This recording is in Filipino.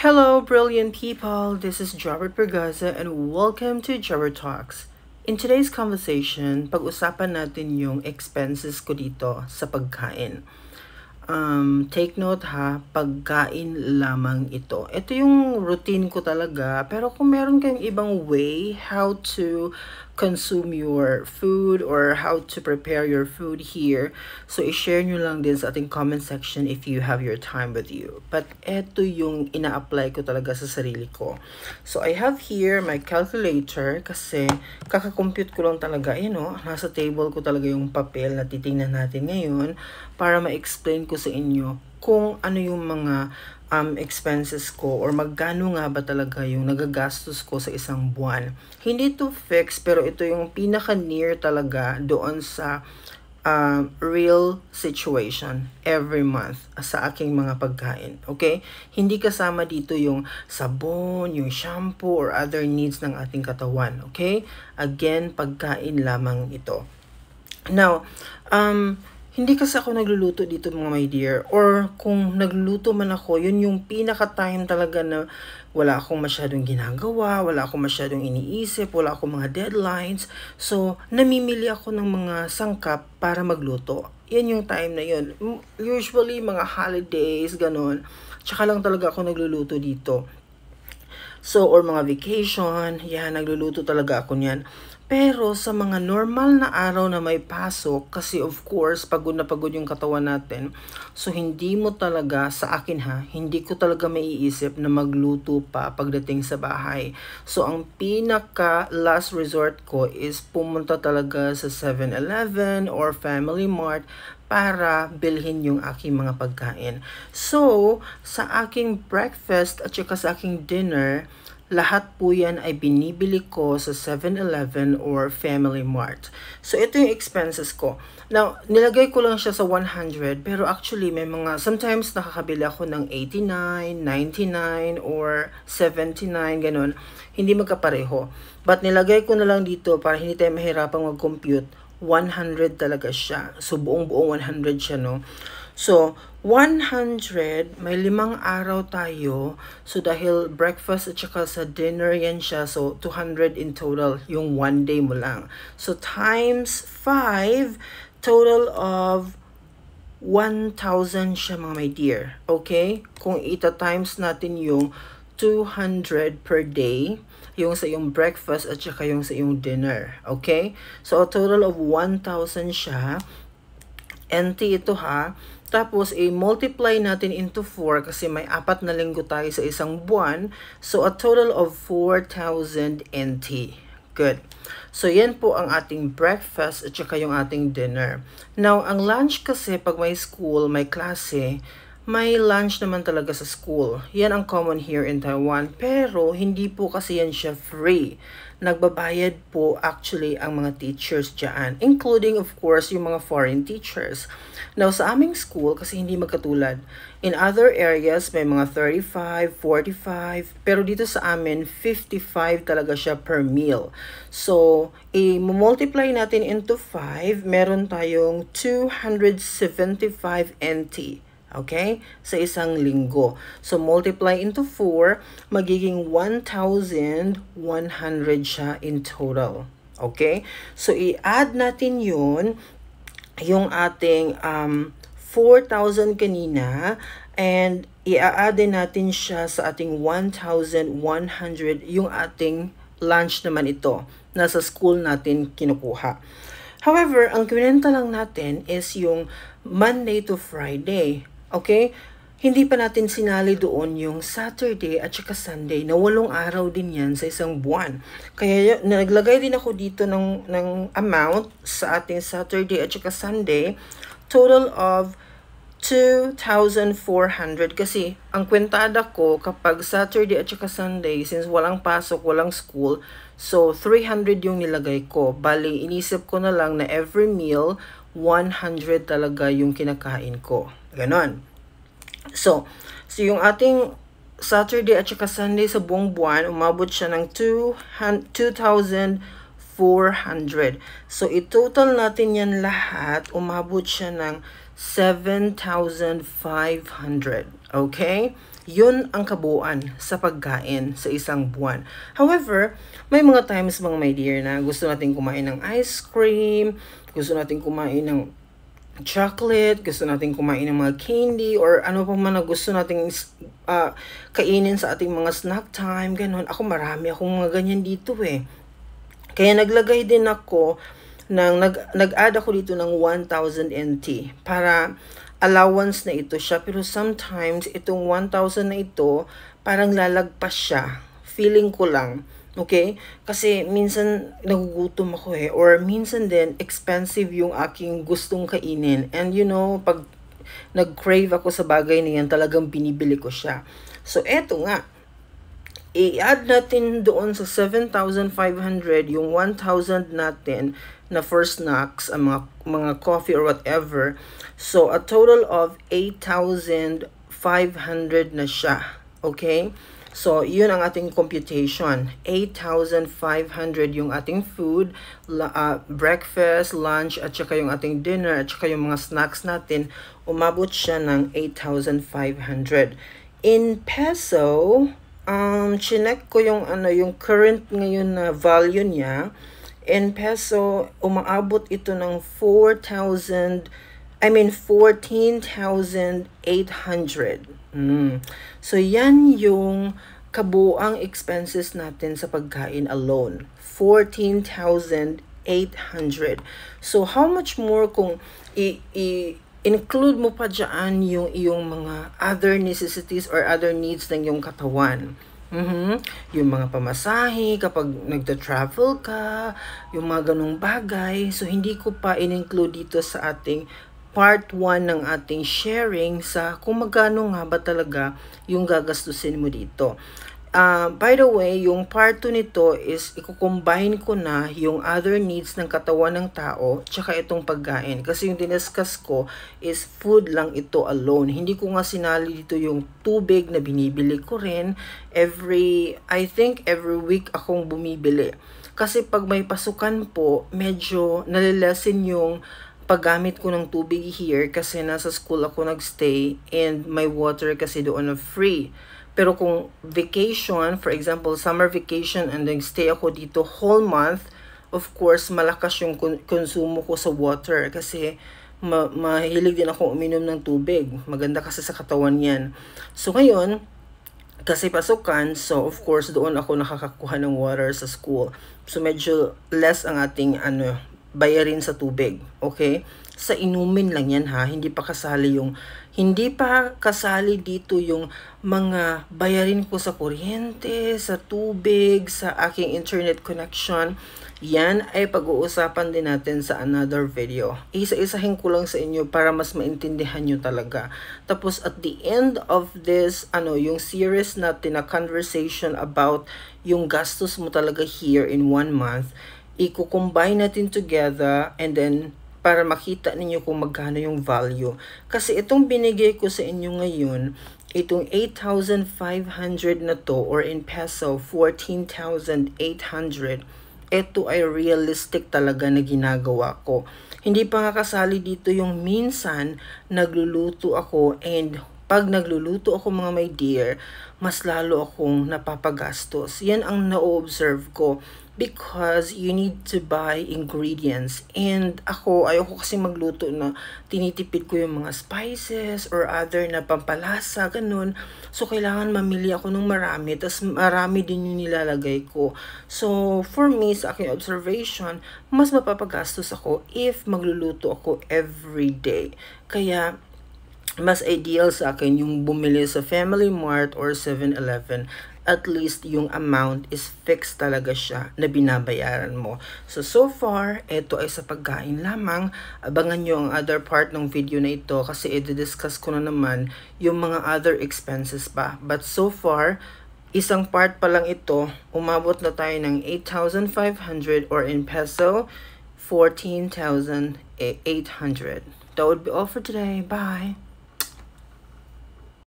Hello, brilliant people. This is Jobert Pergaza and welcome to Jobber Talks. In today's conversation, pag-usapan natin yung expenses ko dito sa pagkain. Take note ha, pagkain lamang ito. Ito yung routine ko talaga. Pero kung meron kayong ibang way how to consume your food or how to prepare your food here, so i-share nyo lang din sa ating comment section if you have your time with you. But ito yung ina-apply ko talaga sa sarili ko. So I have here my calculator kasi kaka-compute ko lang talaga. Nasa table ko talaga yung papel na titingnan natin ngayon para ma-explain ko sa inyo kung ano yung mga expenses ko or magkano nga ba talaga yung nagagastos ko sa isang buwan. Hindi to fix pero ito yung pinaka-near talaga doon sa real situation every month sa aking mga pagkain. Okay? Hindi kasama dito yung sabon, yung shampoo, or other needs ng ating katawan. Okay? Again, pagkain lamang ito. Now, hindi kasi ako nagluluto dito mga my dear. Or kung nagluluto man ako, yun yung pinaka-time talaga na wala akong masyadong ginagawa, wala akong masyadong iniisip, wala akong mga deadlines. So, namimili ako ng mga sangkap para magluto. Yan yung time na yun. Usually, mga holidays, ganun. Tsaka lang talaga ako nagluluto dito. So, or mga vacation, yan, nagluluto talaga ako niyan. Pero sa mga normal na araw na may pasok, kasi of course, pagod na pagod yung katawan natin, so hindi mo talaga, sa akin ha, hindi ko talaga maiisip na magluto pa pagdating sa bahay. So ang pinaka last resort ko is pumunta talaga sa 7-Eleven or Family Mart para bilhin yung aking mga pagkain. So, sa aking breakfast at saka sa aking dinner, lahat po yan ay binibili ko sa 7-Eleven or Family Mart. So, ito yung expenses ko. Now, nilagay ko lang siya sa 100, pero actually, may mga, sometimes nakakabili ako ng 89, 99, or 79, ganun. Hindi magkapareho. But nilagay ko na lang dito para hindi tayo mahirapang mag-compute. 100 talaga siya. So, buong-buong 100 siya, no? So, 100, may 5 araw tayo. So, dahil breakfast at saka sa dinner yan siya. So, 200 in total, yung one day mo lang. So, times 5, total of 1,000 siya mga my dear. Okay? Kung ita-times natin yung 200 per day, yung sa yung breakfast at saka yung sa yung dinner. Okay? So, a total of 1,000 siya. NT ito ha. Tapos, multiply natin into 4 kasi may 4 na linggo tayo sa isang buwan. So, a total of 4,000 NT. Good. So, yan po ang ating breakfast at saka yung ating dinner. Now, ang lunch kasi pag may school, may klase, may lunch naman talaga sa school. Yan ang common here in Taiwan. Pero, hindi po kasi yan siya free. Nagbabayad po actually ang mga teachers dyan. Including, of course, yung mga foreign teachers. Now, sa aming school, kasi hindi magkatulad. In other areas, may mga 35, 45. Pero dito sa amin, 55 talaga siya per meal. So, i-multiply natin into 5. Meron tayong 275 NT. Okay? Sa isang linggo. So, multiply into 4, magiging 1,100 siya in total. Okay? So, i-add natin yun, yung ating 4,000 kanina, and i-add natin siya sa ating 1,100, yung ating lunch naman ito. Nasa school natin kinukuha. However, ang kwenta lang natin is yung Monday to Friday. Okay? Hindi pa natin sinali doon yung Saturday at saka Sunday na 8 araw din yan sa isang buwan. Kaya naglagay din ako dito ng amount sa ating Saturday at saka Sunday. Total of 2,400 kasi ang kwentada ko kapag Saturday at saka Sunday, since walang pasok, walang school, so 300 yung nilagay ko. Bali, inisip ko na lang na every meal, 100 talaga yung kinakain ko. Ganon. So yung ating Saturday at saka Sunday sa buong buwan, umabot siya ng 2,400. So, i-total natin yan lahat, umabot siya ng 7,500. Okay? Yun ang kabuuan sa pagkain sa isang buwan. However, may mga times mga my dear na gusto natin kumain ng ice cream, gusto natin kumain ng chocolate, gusto natin kumain ng mga candy, or ano pa man na gusto nating kainin sa ating mga snack time, ganun. Ako marami akong mga ganyan dito eh. Kaya naglagay din ako nag-add ako dito ng 1,000 NT para allowance na ito siya. Pero sometimes, itong 1,000 na ito, parang lalagpas siya. Feeling ko lang. Okay? Kasi minsan nagugutom ako eh. Or minsan din, expensive yung aking gustong kainin. And you know, pag nag-crave ako sa bagay na yan, talagang binibili ko siya. So, eto nga. I-add natin doon sa 7,500 yung 1,000 natin na for snacks, mga coffee or whatever. So, a total of 8,500 na siya. Okay? So, yun ang ating computation. 8,500 yung ating food, breakfast, lunch, at saka yung ating dinner, at saka yung mga snacks natin. Umabot siya ng 8,500. In peso, chinek ko yung yung current ngayon na value niya. In peso, umaabot ito ng 14,800. So, yan yung kabuang expenses natin sa pagkain alone. 14,800. So, how much more kung include mo pa dyan yung iyong mga other necessities or other needs ng iyong katawan. Yung mga pamasahe, kapag nagta-travel ka, yung mga ganong bagay. So, hindi ko pa in-include dito sa ating part 1 ng ating sharing sa kung magkano nga ba talaga yung gagastusin mo dito. By the way, yung part 2 nito is i-combine ko na yung other needs ng katawan ng tao tsaka itong pagkain. Kasi yung diniscuss ko is food lang ito alone. Hindi ko nga sinali dito yung tubig na binibili ko rin. I think every week akong bumibili. Kasi pag may pasukan po, medyo nalilesen yung paggamit ko ng tubig here kasi nasa school ako nagstay and may water kasi doon na free. Pero kung vacation, for example, summer vacation and then stay ako dito whole month, of course, malakas yung konsumo ko sa water kasi mahilig din ako uminom ng tubig. Maganda kasi sa katawan yan. So ngayon, kasi pasukan, so of course, doon ako nakakakuha ng water sa school. So medyo less ang ating bayarin sa tubig. Okay? Sa inumin lang yan ha, hindi pa kasali dito yung mga bayarin ko sa kuryente, sa tubig, sa aking internet connection. Yan ay pag-uusapan din natin sa another video. Isa-isahin ko lang sa inyo para mas maintindihan nyo talaga. Tapos at the end of this, yung series natin na conversation about yung gastos mo talaga here in 1 month, i-combine natin together and then para makita ninyo kung magkano yung value. Kasi itong binigay ko sa inyo ngayon, itong 8,500 na to or in peso, 14,800, ito ay realistic talaga na ginagawa ko. Hindi pa nga kasali dito yung minsan nagluluto ako and pag nagluluto ako mga my dear, mas lalo akong napapagastos. Yan ang na-observe ko. Because you need to buy ingredients. And ayoko kasi magluto na tinitipid ko yung mga spices or other na pampalasa, ganun. So, kailangan mamili ako ng marami. Tapos, marami din yung nilalagay ko. So, for me, sa aking observation, mas mapapagastos ako if magluluto ako every day. Kaya, mas ideal sa akin yung bumili sa Family Mart or 7-Eleven. At least yung amount is fixed talaga siya na binabayaran mo. So far, ito ay sa pagkain lamang. Abangan nyo ang other part ng video na ito kasi i-discuss ko na naman yung mga other expenses pa. But so far, isang part pa lang ito, umabot na tayo ng 8,500 or in peso, 14,800. That would be all for today. Bye!